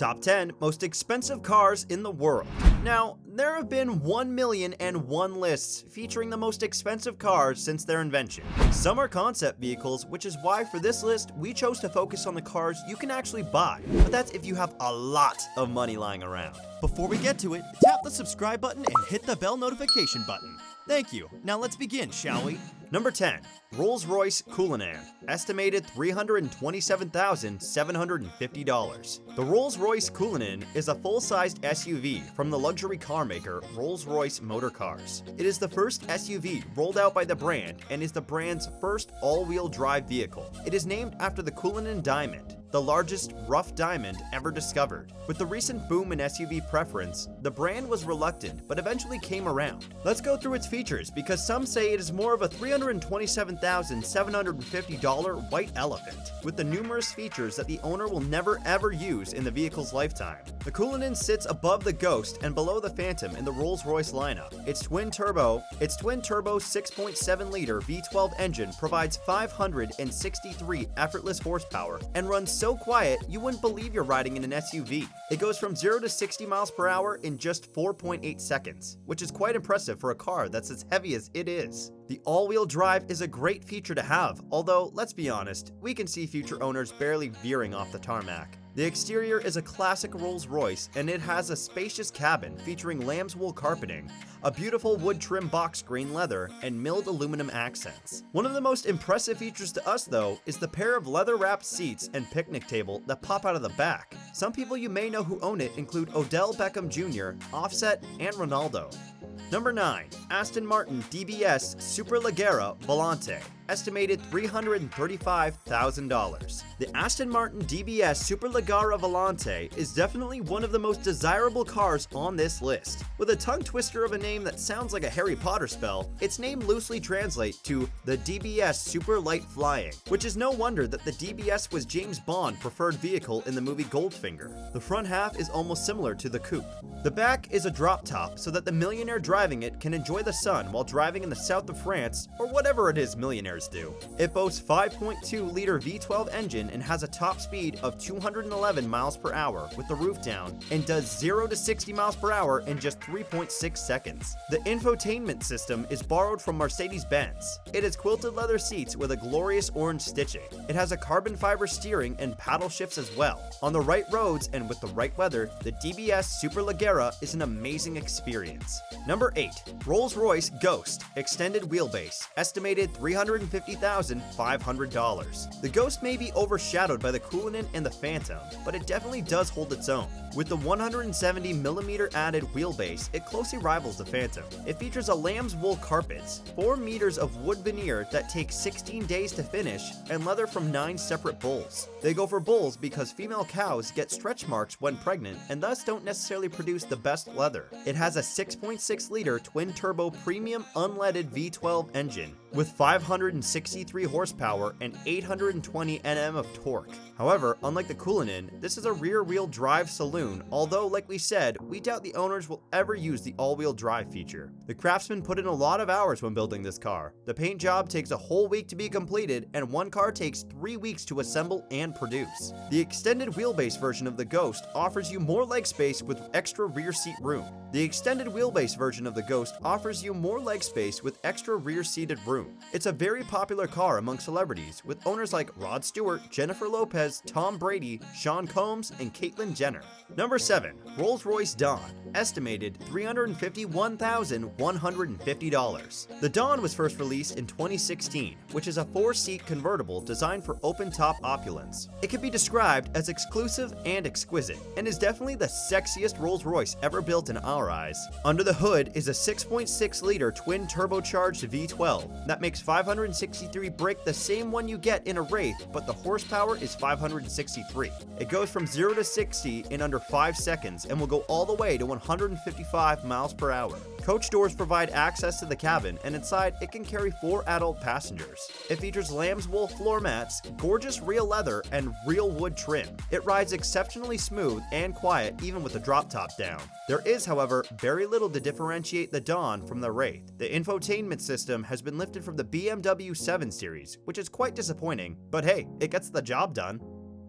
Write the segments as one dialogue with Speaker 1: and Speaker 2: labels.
Speaker 1: Top 10 Most Expensive Cars in the World. Now, there have been 1,000,001 lists featuring the most expensive cars since their invention. Some are concept vehicles, which is why for this list, we chose to focus on the cars you can actually buy. But that's if you have a lot of money lying around. Before we get to it, tap the subscribe button and hit the bell notification button. Thank you. Now let's begin, shall we? Number 10. RollsRoyce Cullinan, estimated $327,750. The Rolls-Royce Cullinan is a full-sized SUV from the luxury car maker Rolls-Royce Motor Cars. It is the first SUV rolled out by the brand and is the brand's first all-wheel drive vehicle. It is named after the Cullinan diamond, the largest rough diamond ever discovered. With the recent boom in SUV preference, the brand was reluctant but eventually came around. Let's go through its features because some say it is more of a $327,750 white elephant, with the numerous features that the owner will never ever use in the vehicle's lifetime. The Cullinan sits above the Ghost and below the Phantom in the Rolls-Royce lineup. Its twin-turbo 6.7-liter V12 engine provides 563 effortless horsepower and runs so quiet you wouldn't believe you're riding in an SUV. It goes from 0 to 60 miles per hour in just 4.8 seconds, which is quite impressive for a car that's as heavy as it is. The all-wheel drive is a great feature to have, although, let's be honest, we can see future owners barely veering off the tarmac. The exterior is a classic Rolls-Royce, and it has a spacious cabin featuring lamb's wool carpeting, a beautiful wood trim box grain leather, and milled aluminum accents. One of the most impressive features to us, though, is the pair of leather-wrapped seats and picnic table that pop out of the back. Some people you may know who own it include Odell Beckham Jr., Offset, and Ronaldo. Number 9. Aston Martin DBS Superleggera Volante, estimated $335,000. The Aston Martin DBS Superleggera Volante is definitely one of the most desirable cars on this list. With a tongue twister of a name that sounds like a Harry Potter spell, its name loosely translates to the DBS Super Light Flying, which is no wonder that the DBS was James Bond's preferred vehicle in the movie Goldfinger. The front half is almost similar to the coupe. The back is a drop top so that the millionaire driving it can enjoy the sun while driving in the south of France, or whatever it is millionaires do. It boasts 5.2-liter V12 engine and has a top speed of 211 miles per hour with the roof down, and does 0 to 60 miles per hour in just 3.6 seconds. The infotainment system is borrowed from Mercedes-Benz. It has quilted leather seats with a glorious orange stitching. It has a carbon fiber steering and paddle shifts as well. On the right roads and with the right weather, the DBS Superleggera is an amazing experience. Number 8. Rolls-Royce Ghost Extended Wheelbase, estimated $350,500. The Ghost may be overshadowed by the Cullinan and the Phantom, but it definitely does hold its own. With the 170mm added wheelbase, it closely rivals the Phantom. It features a lamb's wool carpets, 4 meters of wood veneer that takes 16 days to finish, and leather from 9 separate bulls. They go for bulls because female cows get stretch marks when pregnant and thus don't necessarily produce the best leather. It has a 6.6-liter twin-turbo premium unleaded V12 engine with 563 horsepower and 820 Nm of torque. However, unlike the Cullinan, this is a rear-wheel drive saloon, although like we said, we doubt the owners will ever use the all-wheel drive feature. The craftsman put in a lot of hours when building this car. The paint job takes a whole week to be completed, and one car takes 3 weeks to assemble and produce. The extended wheelbase version of the Ghost offers you more leg space with extra rear seat room. The extended wheelbase version of the Ghost offers you more leg space with extra rear-seated room. It's a very popular car among celebrities, with owners like Rod Stewart, Jennifer Lopez, Tom Brady, Sean Combs, and Caitlyn Jenner. Number 7. Rolls-Royce Dawn, estimated $351,150. The Dawn was first released in 2016, which is a 4-seat convertible designed for open-top opulence. It can be described as exclusive and exquisite, and is definitely the sexiest Rolls-Royce ever built in our eyes. Under the hood is a 6.6-liter twin-turbocharged V12 that makes 563 brake, the same one you get in a Wraith, but the horsepower is 563. It goes from 0 to 60 in under 5 seconds and will go all the way to 155 miles per hour. Coach doors provide access to the cabin, and inside it can carry 4 adult passengers. It features lamb's wool floor mats, gorgeous real leather, and real wood trim. It rides exceptionally smooth and quiet even with the drop top down. There is, however, very little to differentiate the Dawn from the Wraith. The infotainment system has been lifted from the BMW 7 Series, which is quite disappointing, but hey, it gets the job done.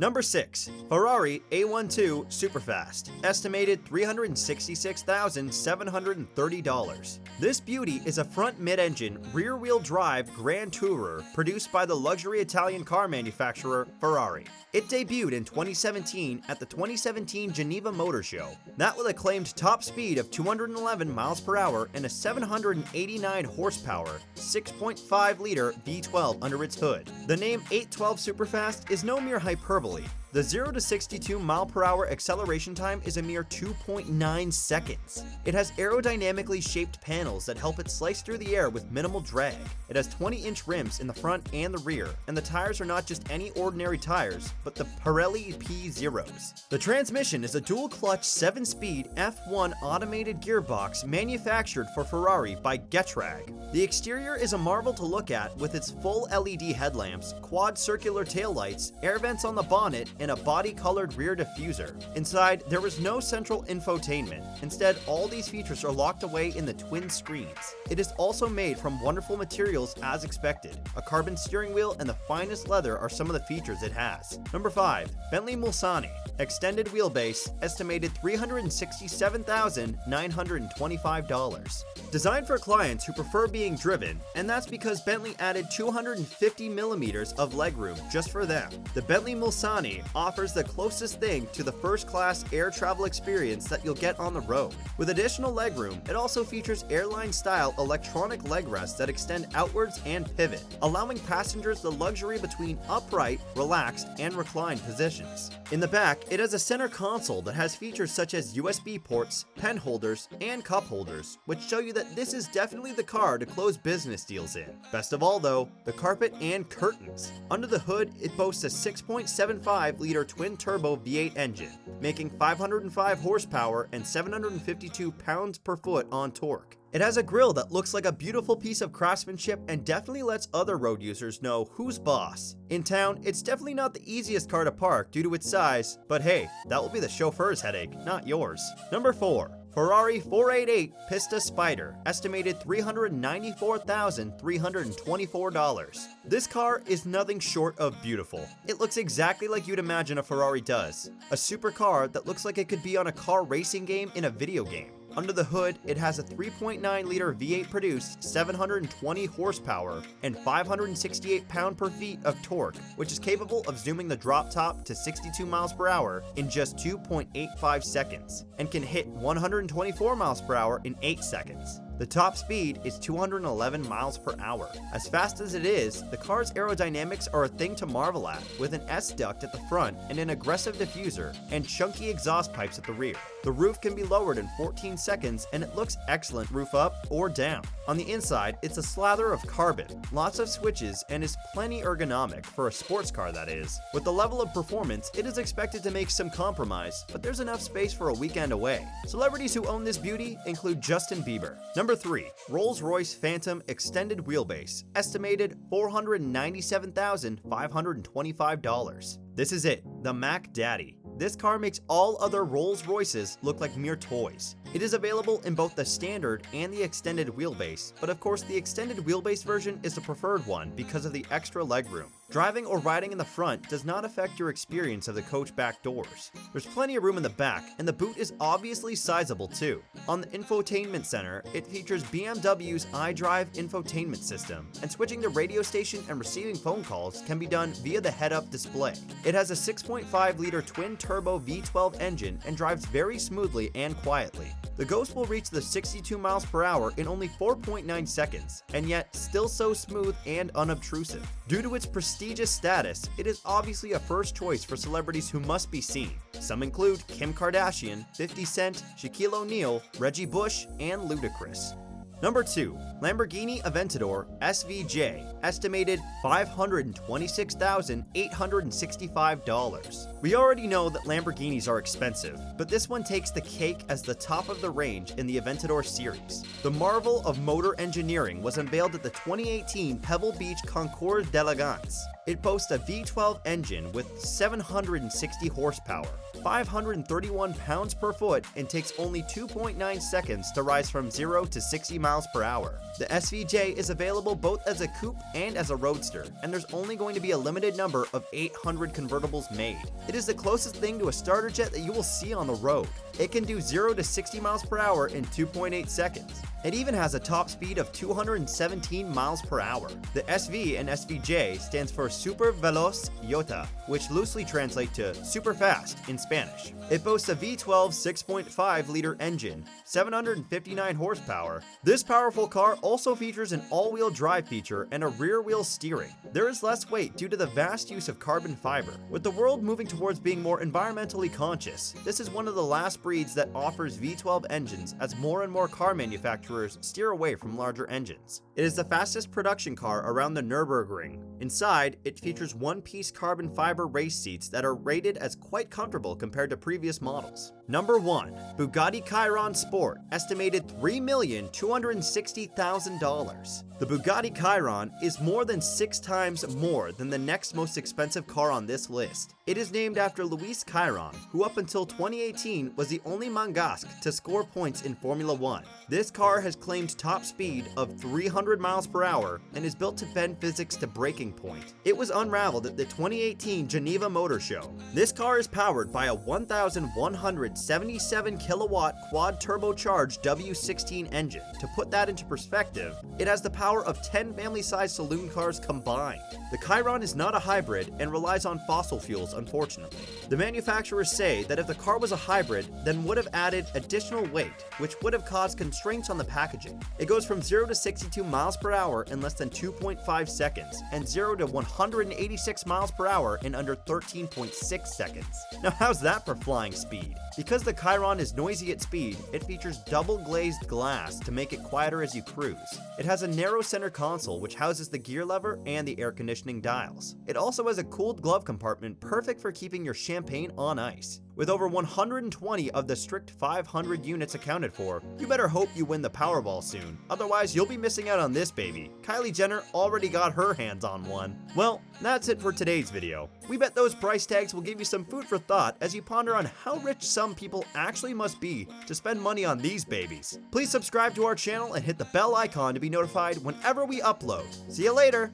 Speaker 1: Number 6. Ferrari A12 Superfast, estimated $366,730. This beauty is a front mid-engine, rear-wheel drive Grand Tourer produced by the luxury Italian car manufacturer Ferrari. It debuted in 2017 at the 2017 Geneva Motor Show. That with a claimed top speed of 211 miles per hour and a 789 horsepower, 6.5-liter V12 under its hood. The name 812 Superfast is no mere hyperbole. The 0 to 62 mile per hour acceleration time is a mere 2.9 seconds. It has aerodynamically shaped panels that help it slice through the air with minimal drag. It has 20-inch rims in the front and the rear, and the tires are not just any ordinary tires, but the Pirelli P0s. The transmission is a dual-clutch 7-speed F1 automated gearbox manufactured for Ferrari by Getrag. The exterior is a marvel to look at with its full LED headlamps, quad circular taillights, air vents on the bonnet, and a body-colored rear diffuser. Inside, there is no central infotainment. Instead, all these features are locked away in the twin screens. It is also made from wonderful materials as expected. A carbon steering wheel and the finest leather are some of the features it has. Number 5. Bentley Mulsanne E, extended wheelbase, estimated $367,925. Designed for clients who prefer being driven, and that's because Bentley added 250 millimeters of legroom just for them. The Bentley Mulsanne E offers the closest thing to the first-class air travel experience that you'll get on the road. With additional legroom, it also features airline-style electronic leg rests that extend outwards and pivot, allowing passengers the luxury between upright, relaxed, and reclined positions. In the back, it has a center console that has features such as USB ports, pen holders, and cup holders, which show you that this is definitely the car to close business deals in. Best of all though, the carpet and curtains. Under the hood, it boasts a 6.75-liter twin-turbo V8 engine, making 505 horsepower and 752 pounds per foot on torque. It has a grille that looks like a beautiful piece of craftsmanship and definitely lets other road users know who's boss. In town, it's definitely not the easiest car to park due to its size, but hey, that will be the chauffeur's headache, not yours. Number 4. Ferrari 488 Pista Spider, estimated $394,324. This car is nothing short of beautiful. It looks exactly like you'd imagine a Ferrari does. A supercar that looks like it could be on a car racing game in a video game. Under the hood, it has a 3.9-liter V8 produced 720 horsepower and 568 pound-per-feet of torque, which is capable of zooming the drop top to 62 miles per hour in just 2.85 seconds, and can hit 124 miles per hour in 8 seconds. The top speed is 211 miles per hour. As fast as it is, the car's aerodynamics are a thing to marvel at, with an S-duct at the front and an aggressive diffuser, and chunky exhaust pipes at the rear. The roof can be lowered in 14 seconds and it looks excellent roof up or down. On the inside, it's a slather of carbon, lots of switches, and is plenty ergonomic for a sports car, that is. With the level of performance, it is expected to make some compromise, but there's enough space for a weekend away. Celebrities who own this beauty include Justin Bieber. Number 3. Rolls-Royce Phantom Extended Wheelbase, estimated $497,525. This is it, the Mac Daddy. This car makes all other Rolls-Royces look like mere toys. It is available in both the standard and the extended wheelbase, but of course the extended wheelbase version is the preferred one because of the extra legroom. Driving or riding in the front does not affect your experience of the coach back doors. There's plenty of room in the back, and the boot is obviously sizable too. On the infotainment center, it features BMW's iDrive infotainment system, and switching the radio station and receiving phone calls can be done via the head-up display. It has a 6.5-liter twin-turbo V12 engine and drives very smoothly and quietly. The Ghost will reach the 62 miles per hour in only 4.9 seconds, and yet still so smooth and unobtrusive. Due to its prestigious status, it is obviously a first choice for celebrities who must be seen. Some include Kim Kardashian, 50 Cent, Shaquille O'Neal, Reggie Bush, and Ludacris. Number 2. Lamborghini Aventador SVJ, estimated $526,865. We already know that Lamborghinis are expensive, but this one takes the cake as the top of the range in the Aventador series. The marvel of motor engineering was unveiled at the 2018 Pebble Beach Concours d'Elegance. It boasts a V12 engine with 760 horsepower, 531 pounds per foot, and takes only 2.9 seconds to rise from 0 to 60 miles per hour. The SVJ is available both as a coupe and as a roadster, and there's only going to be a limited number of 800 convertibles made. It is the closest thing to a starter jet that you will see on the road. It can do 0 to 60 miles per hour in 2.8 seconds. It even has a top speed of 217 miles per hour. The SV in SVJ stands for Super Veloz Jota, which loosely translates to super fast in Spanish. It boasts a V12 6.5-liter engine, 759 horsepower. This powerful car also features an all-wheel drive feature and a rear-wheel steering. There is less weight due to the vast use of carbon fiber. With the world moving towards being more environmentally conscious, this is one of the last breeds that offers V12 engines, as more and more car manufacturers steer away from larger engines. It is the fastest production car around the Nürburgring. Inside, it features one-piece carbon fiber race seats that are rated as quite comfortable compared to previous models. Number 1. Bugatti Chiron Sport, estimated $3,260,000. The Bugatti Chiron is more than 6 times more than the next most expensive car on this list. It is named after Louis Chiron, who up until 2018 was the only Monegasque to score points in Formula 1. This car has claimed top speed of 300 miles per hour and is built to bend physics to breaking point. It was unraveled at the 2018 Geneva Motor Show. This car is powered by a 1,177 kilowatt quad turbocharged W16 engine. To put that into perspective, it has the power of 10 family-sized saloon cars combined. The Chiron is not a hybrid and relies on fossil fuels, unfortunately. The manufacturers say that if the car was a hybrid, then would have added additional weight, which would have caused constraints on the packaging. It goes from 0 to 62 miles per hour in less than 2.5 seconds, and 0 to 186 miles per hour in under 13.6 seconds. Now how's that for flying speed? Because the Chiron is noisy at speed, it features double glazed glass to make it quieter as you cruise. It has a narrow center console which houses the gear lever and the air conditioning dials. It also has a cooled glove compartment perfect for keeping your champagne on ice. With over 120 of the strict 500 units accounted for, you better hope you win the Powerball soon. Otherwise, you'll be missing out on this baby. Kylie Jenner already got her hands on one. Well, that's it for today's video. We bet those price tags will give you some food for thought as you ponder on how rich some people actually must be to spend money on these babies. Please subscribe to our channel and hit the bell icon to be notified whenever we upload. See you later!